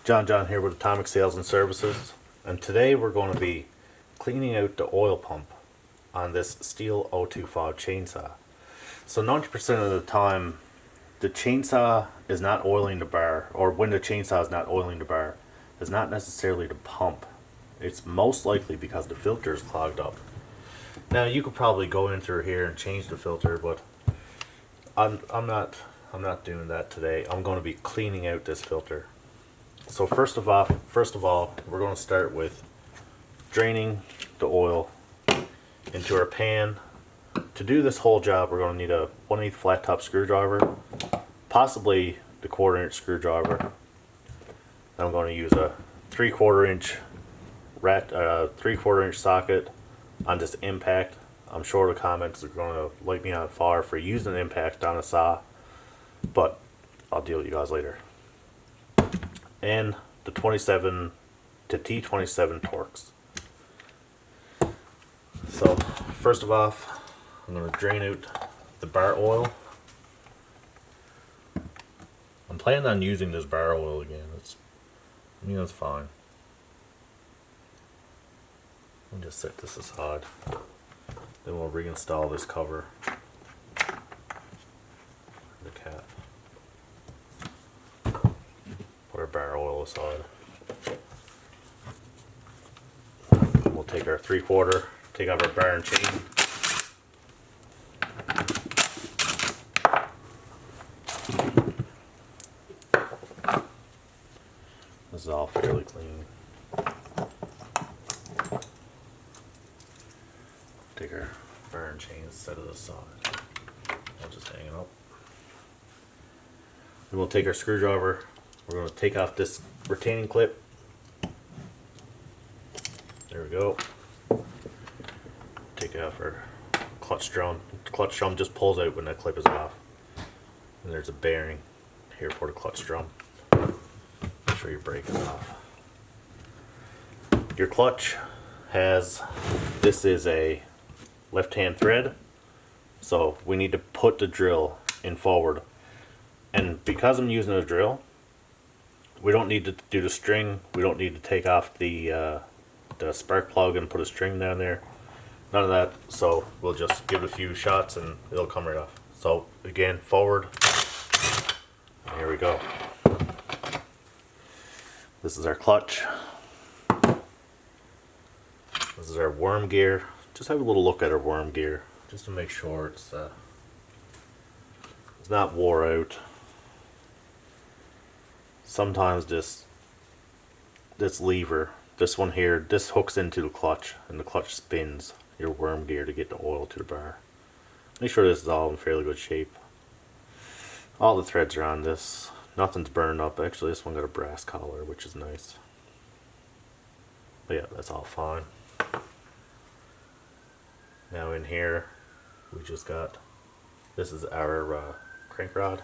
John here with Atomic Sales and Services, and today we're going to be cleaning out the oil pump on this Stihl 025 chainsaw. So 90% of the time the chainsaw is not oiling the bar, or when the chainsaw is not oiling the bar, is not necessarily the pump. It's most likely because the filter is clogged up. Now you could probably go in through here and change the filter, but I'm not doing that today. I'm going to be cleaning out this filter. So first of all, we're going to start with draining the oil into our pan. To do this whole job, we're going to need a 1/8 flat top screwdriver, possibly the 1/4 inch screwdriver. I'm going to use a 3/4 inch 3/4 inch socket on this impact. I'm sure the comments are going to light me on fire for using an impact on a saw, but I'll deal with you guys later. And the T27 Torx. So first of all, I'm going to drain out the bar oil. I'm planning on using this bar oil again. It's fine. I'll just set this aside. Then we'll reinstall this cover. The cap. Put our bar oil aside. We'll take our 3/4, take off our bar and chain. This is all fairly clean. Take our bar and chain, set it aside. I'll just hang it up. Then we'll take our screwdriver. We're going to take off this retaining clip. There we go. Take off our clutch drum. The clutch drum just pulls out when that clip is off. And there's a bearing here for the clutch drum. Make sure your brake is off. Your clutch has, this is a left-hand thread, so we need to put the drill in forward. And because I'm using a drill, we don't need to do the string. We don't need to take off the spark plug and put a string down there. None of that. So we'll just give it a few shots and it'll come right off. So again, forward. Here we go. This is our clutch. This is our worm gear. Just have a little look at our worm gear, just to make sure it's not wore out. Sometimes this lever, this one here, this hooks into the clutch, and the clutch spins your worm gear to get the oil to the bar. Make sure this is all in fairly good shape. All the threads are on this. Nothing's burned up. Actually, this one got a brass collar, which is nice. But yeah, that's all fine. Now in here, we just got, this is our crank rod.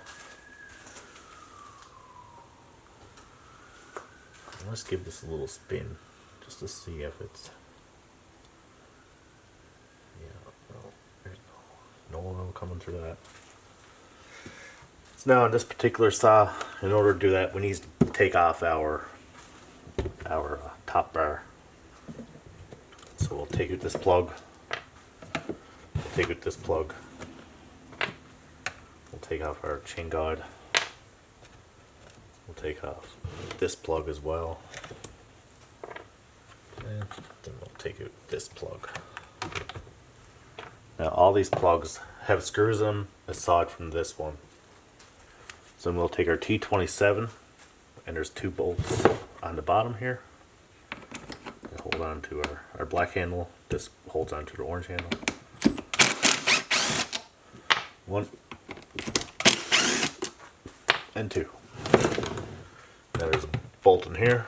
Let's give this a little spin, just to see if it's, there's no oil coming through that. So now on this particular saw, in order to do that, we need to take off our top bar. So we'll take out this plug. We'll take out our chain guide. We'll take off this plug as well. And then we'll take out this plug. Now all these plugs have screws in them aside from this one. So then we'll take our T27, and there's 2 bolts on the bottom here. They hold on to our black handle. This holds on to the orange handle. 1 and 2. Now there's a bolt in here.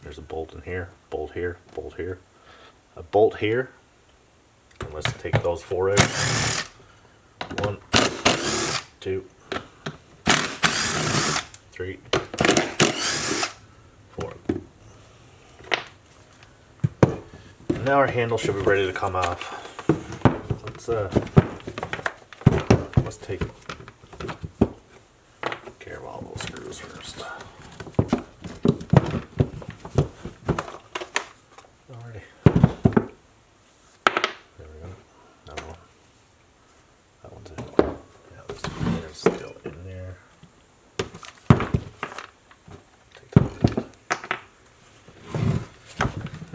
There's a bolt in here. Bolt here. Bolt here. A bolt here. And let's take those 4 out. 1, 2, 3, 4. And now our handle should be ready to come off. Let's take care of all those screws first.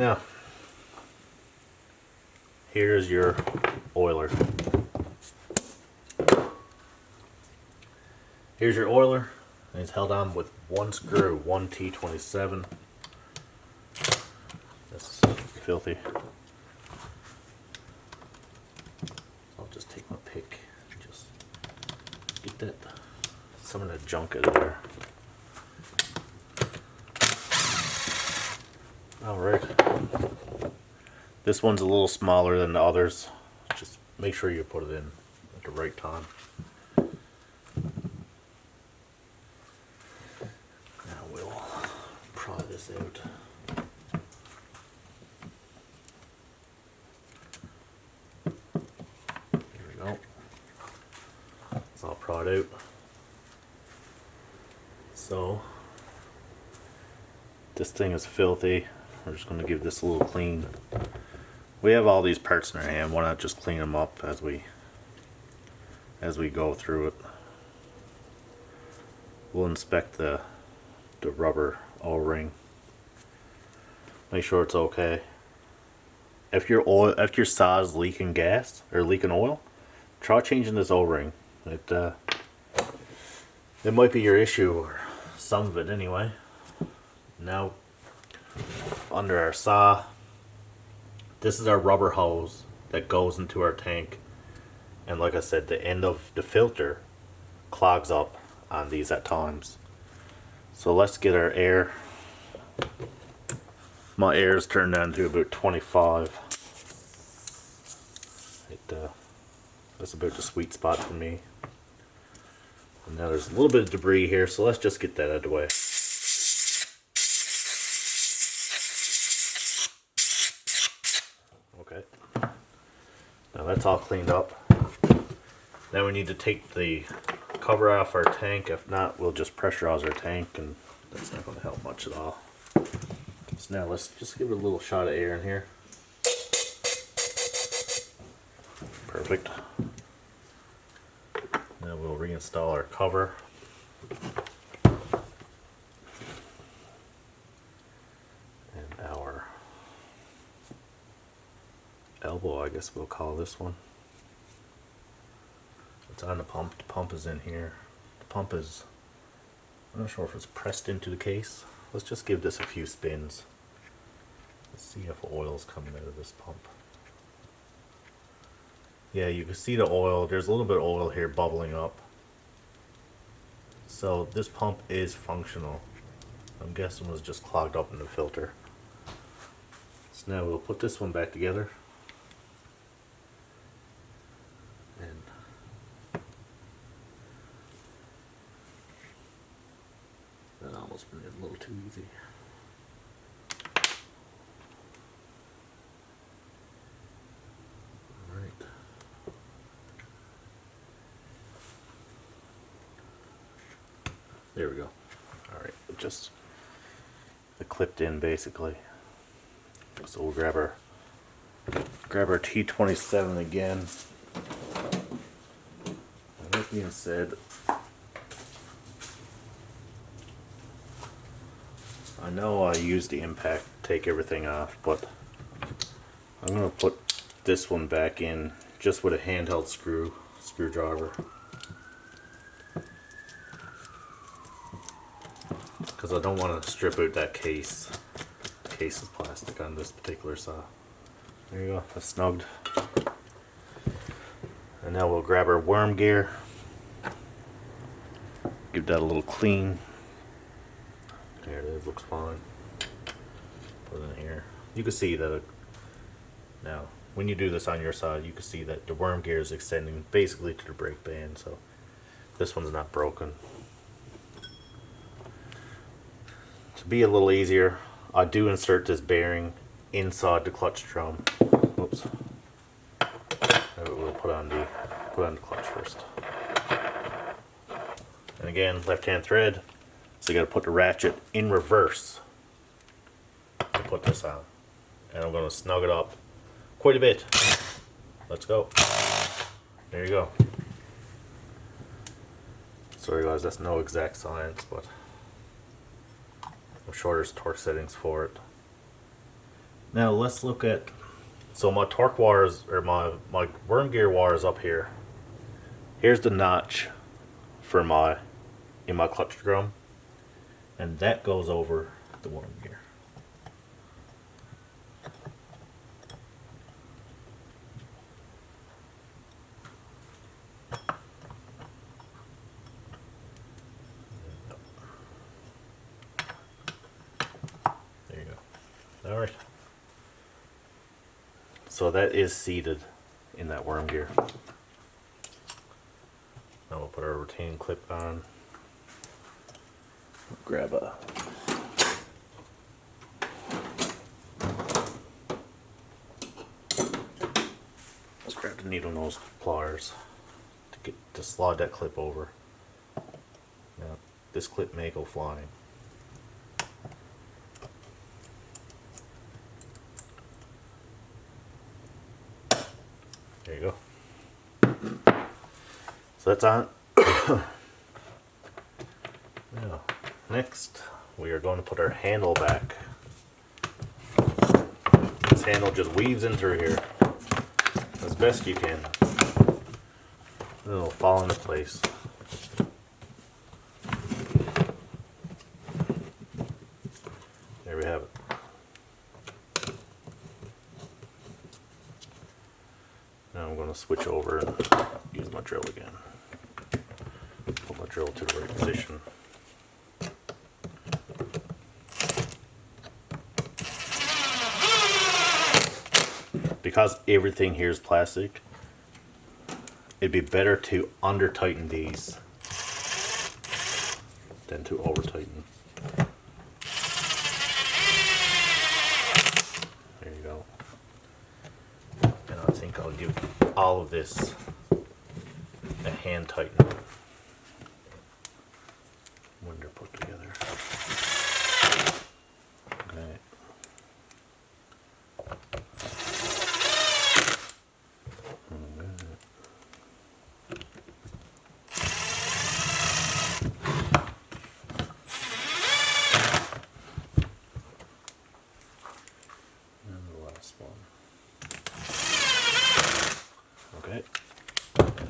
Now, here's your oiler. Here's your oiler, and it's held on with one screw, one T27. That's filthy. I'll just take my pick and just get that, some of that junk out of there. Alright. This one's a little smaller than the others. Just make sure you put it in at the right time. Now we'll pry this out. There we go. It's all pried out. So, this thing is filthy. We're just going to give this a little clean. We have all these parts in our hand. Why not just clean them up as we go through it? We'll inspect the rubber O-ring. Make sure it's okay. If your saw is leaking gas or leaking oil, try changing this O-ring. It might be your issue, or some of it anyway. Now, under our saw, this is our rubber hose that goes into our tank, and like I said, the end of the filter clogs up on these at times. So let's get our air. My air is turned down to about 25. That's about the sweet spot for me. And now there's a little bit of debris here, so let's just get that out of the way. Okay. Now that's all cleaned up. Now we need to take the cover off our tank. If not, we'll just pressurize our tank, and that's not going to help much at all. So now let's just give it a little shot of air in here. Perfect. Now we'll reinstall our cover. And our elbow, I guess we'll call this one. It's on the pump. The pump is in here. The pump is, I'm not sure if it's pressed into the case. Let's just give this a few spins. Let's see if oil's coming out of this pump. Yeah, you can see the oil. There's a little bit of oil here bubbling up. So this pump is functional. I'm guessing it was just clogged up in the filter. So now we'll put this one back together. And that almost made it a little too easy. Alright. There we go. Alright, just clipped in basically. So we'll grab our T27 again. And that being said, I know I used the impact to take everything off, but I'm going to put this one back in just with a handheld screwdriver. Because I don't want to strip out that case. The case is plastic on this particular saw. There you go, that's snugged. And now we'll grab our worm gear. Give that a little clean. There it is, looks fine. Put it in here. You can see that now, when you do this on your side, you can see that the worm gear is extending basically to the brake band, so this one's not broken. To be a little easier, I do insert this bearing inside the clutch drum. Oops. We'll put on the clutch first. And again, left-hand thread. So you got to put the ratchet in reverse to put this on. And I'm going to snug it up quite a bit. Let's go. There you go. Sorry guys, that's no exact science, but I'm sure there's torque settings for it. Now let's look at, so my torque wires, or my worm gear wires up here. Here's the notch for in my clutch drum, and that goes over the worm gear. There you go. All right. So that is seated in that worm gear. Now we'll put our retaining clip on. Grab a let's grab the needle nose pliers to slide that clip over. Now this clip may go flying. There you go. So that's on. Now, next we are going to put our handle back. This handle just weaves in through here as best you can. It'll fall into place. There we have it. Now I'm going to switch over and use my drill again. Put my drill to the right position. Because everything here is plastic, it'd be better to under tighten these than to over tighten. There you go. And I think I'll give all of this a hand tighten when they're put together. Okay. Okay.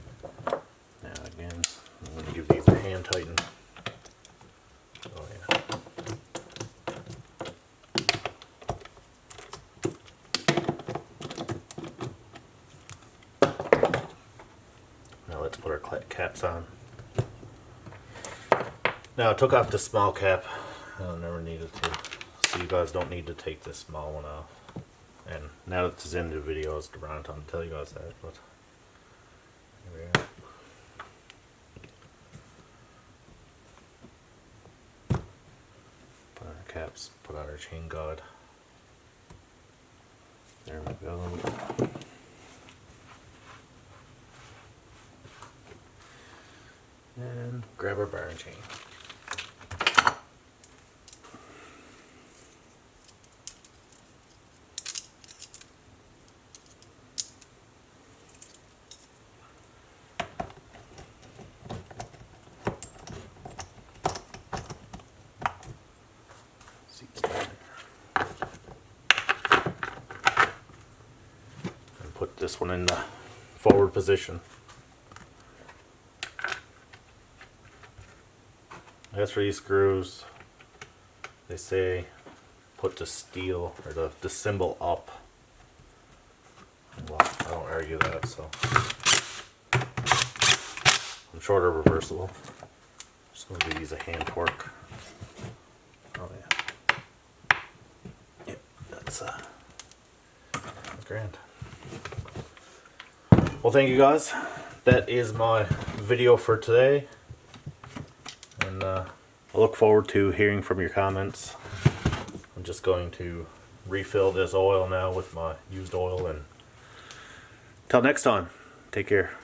Now again, I'm going to give these a hand tighten. Oh yeah. Now let's put our caps on. Now I took off the small cap. I never needed to. So you guys don't need to take this small one off. And now that this is in the video, it's the wrong time to tell you guys that, but here we are. Put on our caps, put on our chain guard. There we go. And grab our bar and chain. Put this one in the forward position. As for these screws, they say put the steel or the symbol up. Well, I don't argue that, so I'm sure they're reversible. Just going to use a hand torque. Oh yeah. Yep, that's grand. Well, thank you guys. That is my video for today. And I look forward to hearing from your comments. I'm just going to refill this oil now with my used oil. And till next time, take care.